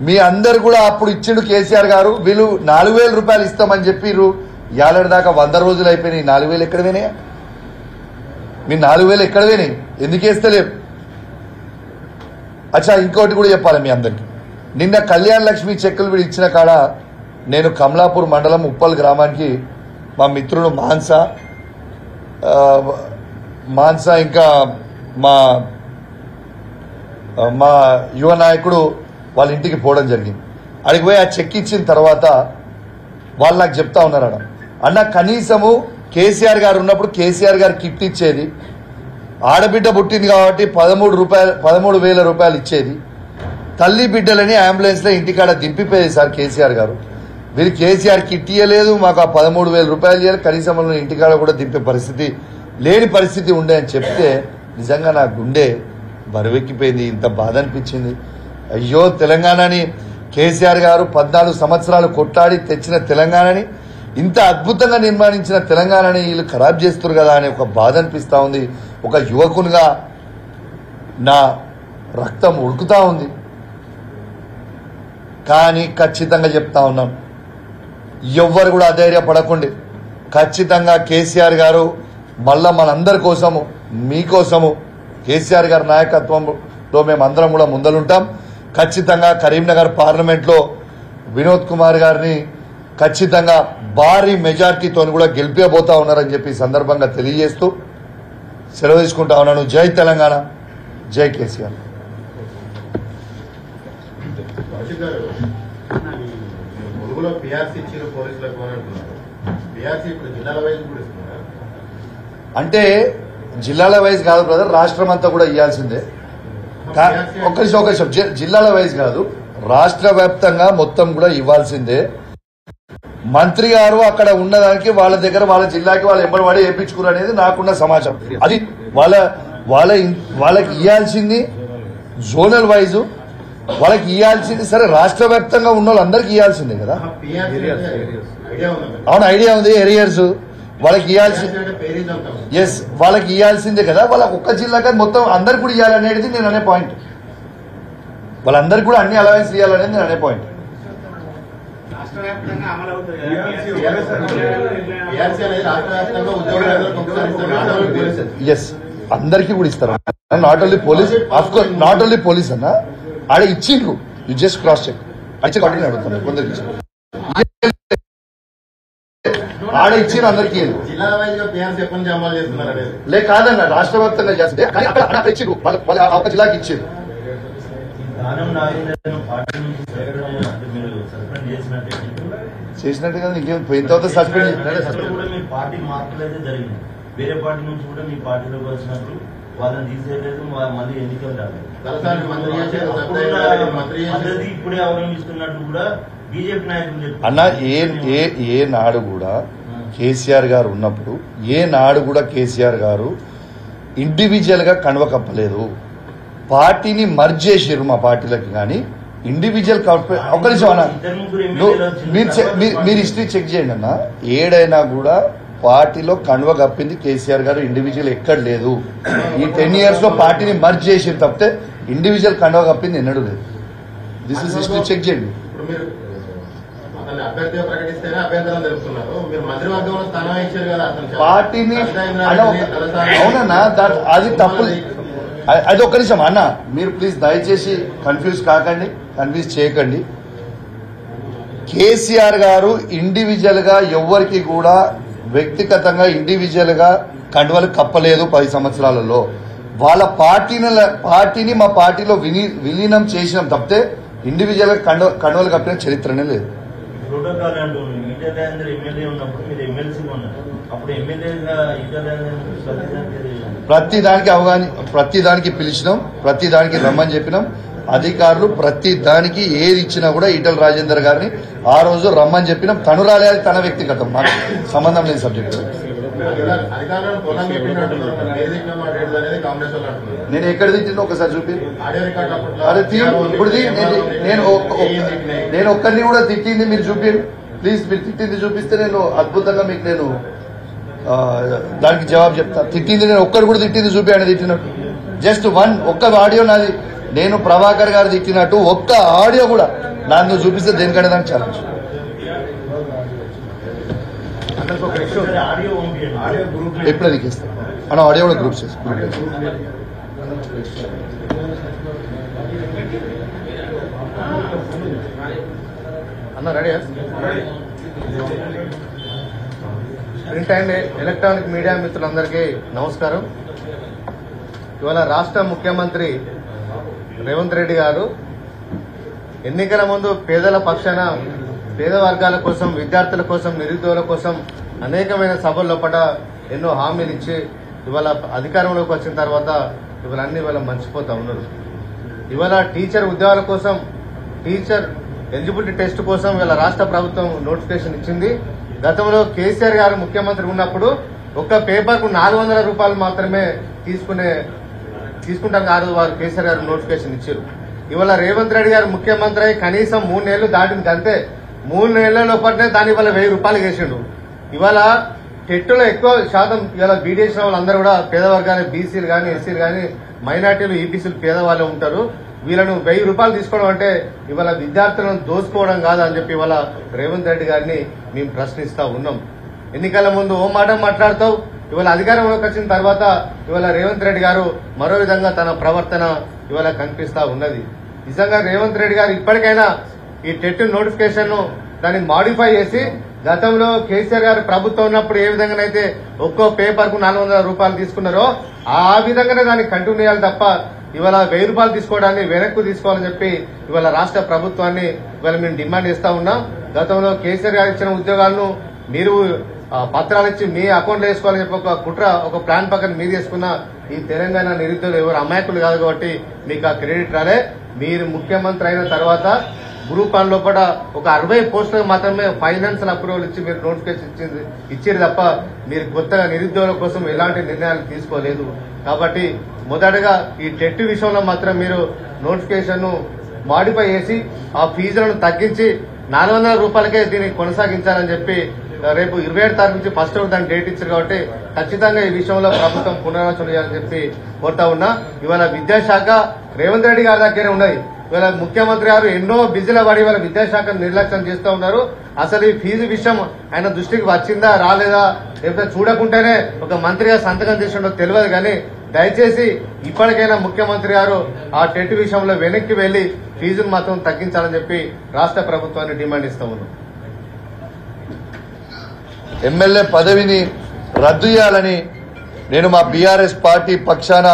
మీ అందరు కూడా అప్పుడు ఇచ్చిండు కేసీఆర్ గారు. వీళ్ళు 4,000 రూపాయలు ఇస్తామని చెప్పిర్రు. ఏడాది దాకా 100 రోజులు అయిపోయినాయి. 4,000 ఎక్కడ పోయినాయా? మీ 4,000 ఎక్కడ పోయినాయి? ఎందుకు వేస్తలేరు? అచ్చా, ఇంకోటి కూడా చెప్పాలి మీ అందరికి. నిన్న కళ్యాణ లక్ష్మి చెక్కులు వీడు ఇచ్చిన కాడ నేను కమలాపూర్ మండలం ఉప్పల్ గ్రామానికి మా మిత్రుడు మాన్సా ఇంకా మా యువ నాయకుడు వాళ్ళ ఇంటికి పోవడం జరిగింది. అడిగి పోయి ఆ చెక్ ఇచ్చిన తర్వాత వాళ్ళు నాకు చెప్తా ఉన్నారు, అన్న కనీసము కేసీఆర్ గారు ఉన్నప్పుడు కేసీఆర్ గారు కిట్ ఇచ్చేది, ఆడబిడ్డ పుట్టింది కాబట్టి 13,000 రూపాయలు ఇచ్చేది, తల్లి బిడ్డలని అంబులెన్స్లో ఇంటికాడ దింపిపోయేది సార్ కేసీఆర్ గారు. వీళ్ళు కేసీఆర్ కిట్ ఇయ్యలేదు, మాకు ఆ 13,000 రూపాయలు ఇవ్వాలి, కనీసం ఇంటికాడ కూడా దింపే పరిస్థితి లేని పరిస్థితి ఉండే అని చెప్తే నిజంగా నా గుండె బరువెక్కిపోయింది. ఇంత బాధ అనిపించింది. అయ్యో, తెలంగాణని కేసీఆర్ గారు 14 సంవత్సరాలు కొట్లాడి తెచ్చిన తెలంగాణని, ఇంత అద్భుతంగా నిర్మాణించిన తెలంగాణని వీళ్ళు ఖరాబ్ చేస్తారు కదా అని ఒక బాధ అనిపిస్తూ ఉంది. ఒక యువకునిగా నా రక్తం ఉడుకుతా ఉంది. కానీ ఖచ్చితంగా చెప్తా ఉన్నాం, ఎవ్వరు కూడా అధైర్యపడకండి. ఖచ్చితంగా కేసీఆర్ గారు మళ్ళా మనందరి కోసము, మీకోసము కేసీఆర్ గారి నాయకత్వంలో మేమందరం కూడా ముందలుంటాం. ఖచ్చితంగా కరీంనగర్ పార్లమెంట్లో వినోద్ కుమార్ గారిని ఖచ్చితంగా భారీ మెజార్టీతో కూడా గెలిపేబోతా ఉన్నారని చెప్పి సందర్భంగా తెలియజేస్తూ సెలవు తీసుకుంటా ఉన్నాను. జై తెలంగాణ, జై కేసీఆర్. అంటే జిల్లాల వైజ్ కాదు బ్రదర్, రాష్ట్రం అంతా కూడా ఇవ్వాల్సిందే. ఒక్క నిమిషం, జిల్లాల వైజ్ కాదు, రాష్ట్ర వ్యాప్తంగా మొత్తం కూడా ఇవ్వాల్సిందే. మంత్రి గారు అక్కడ ఉన్నదానికి వాళ్ళ దగ్గర వాళ్ళ జిల్లాకి వాళ్ళు ఎంబడి వేయించుకున్నారు అనేది నాకున్న సమాచారం. అది వాళ్ళకి ఇవ్వాల్సింది జోనల్ వైజ్ వాళ్ళకి ఇవ్వాల్సింది. సరే, రాష్ట్ర వ్యాప్తంగా ఉన్న వాళ్ళందరికీ ఇవ్వాల్సిందే కదా. అవును, ఐడియా ఉంది. ఏరియర్స్ వాళ్ళకి ఇవ్వాల్సింది, ఎస్, వాళ్ళకి ఇవ్వాల్సిందే కదా. వాళ్ళకి ఒక్క జిల్లాకి మొత్తం అందరికి కూడా ఇవ్వాలనేది నేను అనే పాయింట్. వాళ్ళందరికీ కూడా అన్ని అలవెన్స్ ఇవ్వాలనేది నేను అనే పాయింట్. ఎస్, అందరికీ కూడా ఇస్తారు. Not only police, of course not only police అన్న, ఆడ ఇచ్చిండ్రు. యూ జస్ట్ క్రాస్ చెక్ అడిచి కంటిన్యూ అడుగుతాను. కొందరికి ఆడ ఇచ్చిన అందరికీ లే కాదన్న, రాష్ట్ర వ్యాప్తంగా చేస్తే ఒక జిల్లాకి ఇచ్చారు. చేసినట్టు కదా, ఇంకేం పోయిన తర్వాత సస్పెండ్ వేరే పార్టీ నుంచి కూడా మీ పార్టీలోకి వచ్చినప్పుడు వాళ్ళని తీసేయలేదు, మళ్ళీ ఎన్నికలు రాలేదు. ఇప్పుడే అవలంబిస్తున్నట్టు కూడా బీజేపీ నాయకులు అన్న. ఏ నాడు కూడా కేసీఆర్ గారు ఉన్నప్పుడు ఏ నాడు కూడా కేసీఆర్ గారు ఇండివిజువల్ గా కండువ కప్పలేదు. పార్టీని మర్జ్ చేసిర్రు మా పార్టీలకి, కానీ ఇండివిజువల్ ఒక నిమిషం అన్న, మీరు హిస్టరీ చెక్ చేయండి అన్న. ఏడైనా కూడా పార్టీలో కండువ కప్పింది కేసీఆర్ గారు, ఇండివిజువల్ ఎక్కడ లేదు. ఈ 10 years లో పార్టీని మర్జ్ చేసి తప్పితే ఇండివిజువల్ కండువ కప్పింది ఎన్నడూ లేదు. దిస్ ఇస్ హిస్టరీ, చెక్ చేయండి. పార్టీని అవునన్నా, అది తప్పు. అది ఒక్క నిమిషం అన్న, మీరు ప్లీజ్ దయచేసి కన్ఫ్యూజ్ కాకండి, కన్ఫ్యూజ్ చేయకండి. కేసీఆర్ గారు ఇండివిజువల్ గా ఎవరికి కూడా వ్యక్తిగతంగా ఇండివిజువల్ గా కండువలు కప్పలేదు 10 సంవత్సరాలలో. వాళ్ళ పార్టీని మా పార్టీలో విలీనం చేసినాం తప్పితే ఇండివిజువల్ గా కండువలు కప్పిన చరిత్రనే లేదు. ప్రతి దానికి పిలిచినాం, ప్రతి దానికి రమ్మని చెప్పినాం. అధికారులు ప్రతి దానికి ఏది ఇచ్చినా కూడా ఈటల రాజేందర్ గారిని ఆ రోజు రమ్మని చెప్పినాం. తను రాలేదు, తన వ్యక్తిగతం, మాకు సంబంధం లేని సబ్జెక్టు. నేను ఎక్కడ తిట్టిందో ఒకసారి చూపి. అదే ఇప్పుడు నేను ఒక్కరిని కూడా తిట్టింది మీరు చూపించండి ప్లీజ్. మీరు తిట్టింది చూపిస్తే నేను అద్భుతంగా మీకు నేను దానికి జవాబు చెప్తా. తిట్టింది నేను ఒక్కరు కూడా తిట్టింది చూపించండి. తిట్టినట్టు జస్ట్ ఒక్క ఆడియో నాది, నేను ప్రభాకర్ గారు తిట్టినట్టు ఒక్క ఆడియో కూడా నాకు నువ్వు చూపిస్తే దేనికంటే దానికి ఛాలెంజ్. ఆడియో పంపించండి. ఎప్పుడు అది ఇస్తాం మనం ఆడియో కూడా గ్రూప్స్ అన్న ready. Print and electronic media మిత్రులందరికీ నమస్కారం. ఇవాళ రాష్ట్ర ముఖ్యమంత్రి రేవంత్ రెడ్డి గారు ఎన్నికల ముందు పేదల పక్షాన పేద వర్గాల కోసం, విద్యార్థుల కోసం, నిరుద్యోగుల కోసం అనేకమైన సభల లోపల ఎన్నో హామీలు ఇచ్చి ఇవాళ అధికారంలోకి వచ్చిన తర్వాత ఇవాళ అన్ని ఇవాళ మర్చిపోతా ఉన్నారు. ఇవాళ టీచర్ ఉద్యోగాల కోసం, టీచర్ ఎలిజిబిలిటీ టెస్ట్ కోసం ఇవాళ రాష్ట్ర ప్రభుత్వం నోటిఫికేషన్ ఇచ్చింది. గతంలో కేసీఆర్ గారు ముఖ్యమంత్రి ఉన్నప్పుడు ఒక్క పేపర్కు 400 రూపాయలు మాత్రమే తీసుకుంటానికి ఆ రోజు వారు కేసీఆర్ గారు నోటిఫికేషన్ ఇచ్చారు. ఇవాళ రేవంత్ రెడ్డి గారు ముఖ్యమంత్రి అయి కనీసం 3 నెలలు దాటింది అంతే. 3 నెలల లోపలనే దాని ఇవాళ 1000 రూపాయలు చేసిండు. ఇవాళ టెట్లో ఎక్కువ శాతం ఇవాళ బీడీఎస్ వాళ్ళందరూ కూడా పేదవర్గాలు, బీసీలు కానీ, ఎస్సీలు కానీ, మైనార్టీలు, ఈబీసీలు పేదవాళ్ళే ఉంటారు. వీళ్ళను 1000 రూపాయలు తీసుకోవడం అంటే ఇవాళ విద్యార్థులను దోసుకోవడం కాదని చెప్పి ఇవాళ రేవంత్ రెడ్డి గారిని మేము ప్రశ్నిస్తా ఉన్నాం. ఎన్నికల ముందు ఓ మాట మాట్లాడతావు, ఇవాళ అధికారంలోకి వచ్చిన తర్వాత ఇవాళ రేవంత్ రెడ్డి గారు మరో విధంగా తన ప్రవర్తన ఇవాళ కనిపిస్తా ఉన్నది. నిజంగా రేవంత్ రెడ్డి గారు ఇప్పటికైనా ఈ టెట్ నోటిఫికేషన్ ను దాన్ని మాడిఫై చేసి గతంలో కేసీఆర్ గారు ప్రభుత్వం ఉన్నప్పుడు ఏ విధంగానైతే ఒక్కో పేపర్ కు 400 రూపాయలు తీసుకున్నారో ఆ విధంగానే దాన్ని కంటిన్యూ చేయాలి తప్ప ఇవాళ 1000 రూపాయలు తీసుకోవడాన్ని వెనక్కు తీసుకోవాలని చెప్పి ఇవాళ రాష్ట్ర ప్రభుత్వాన్ని ఇవాళ మేము డిమాండ్ చేస్తా ఉన్నాం. గతంలో కేసీఆర్ గారు ఇచ్చిన ఉద్యోగాలను మీరు పత్రాలు ఇచ్చి మీ అకౌంట్లో వేసుకోవాలని చెప్పి ఒక కుట్ర, ఒక ప్లాన్ పక్కన మీరు చేసుకున్న ఈ తెలంగాణ నిరుద్యోగులు ఎవరు అమాయకులు కాదు కాబట్టి మీకు ఆ క్రెడిట్ రాలే. మీరు ముఖ్యమంత్రి అయిన తర్వాత గ్రూప్ 1 లోపల ఒక 60 పోస్టులకు మాత్రమే ఫైనాన్షియల్ అప్రూవల్ ఇచ్చి మీరు నోటిఫికేషన్ ఇచ్చారు తప్ప మీరు కొత్తగా నిరుద్యోగుల కోసం ఎలాంటి నిర్ణయాలు తీసుకోలేదు. కాబట్టి మొదటగా ఈ టెట్ విషయంలో మాత్రం మీరు నోటిఫికేషన్ ను మాడిఫై చేసి ఆ ఫీజులను తగ్గించి 400 రూపాయలకే దీన్ని కొనసాగించాలని చెప్పి రేపు 27 తారీఖు నుంచి 1వ దాని డేట్ ఇచ్చారు కాబట్టి ఖచ్చితంగా ఈ విషయంలో ప్రభుత్వం పునరాలోచన చేయాలని చెప్పి కోరుతా ఉన్నా. ఇవాళ విద్యాశాఖ రేవంత్ రెడ్డి గారి దగ్గరే ఉన్నది. ఇవాళ ముఖ్యమంత్రి గారు ఎన్నో బిజీల పడి ఇవాళ విద్యాశాఖను నిర్లక్ష్యం చేస్తూ ఉన్నారు. అసలు ఈ ఫీజు విషయం ఆయన దృష్టికి వచ్చిందా రాలేదా, లేకపోతే చూడకుండానే ఒక మంత్రిగా సంతకం చేసిండో తెలియదు. కానీ దయచేసి ఇప్పటికైనా ముఖ్యమంత్రి గారు ఆ టెట్ విషయంలో వెనక్కి వెళ్లి ఫీజును మాత్రం తగ్గించాలని చెప్పి రాష్ట్ర ప్రభుత్వాన్ని డిమాండ్ ఇస్తా ఉన్నాం. ఎమ్మెల్యే పదవిని రద్దు చేయాలని నేను మా బీఆర్ఎస్ పార్టీ పక్షాన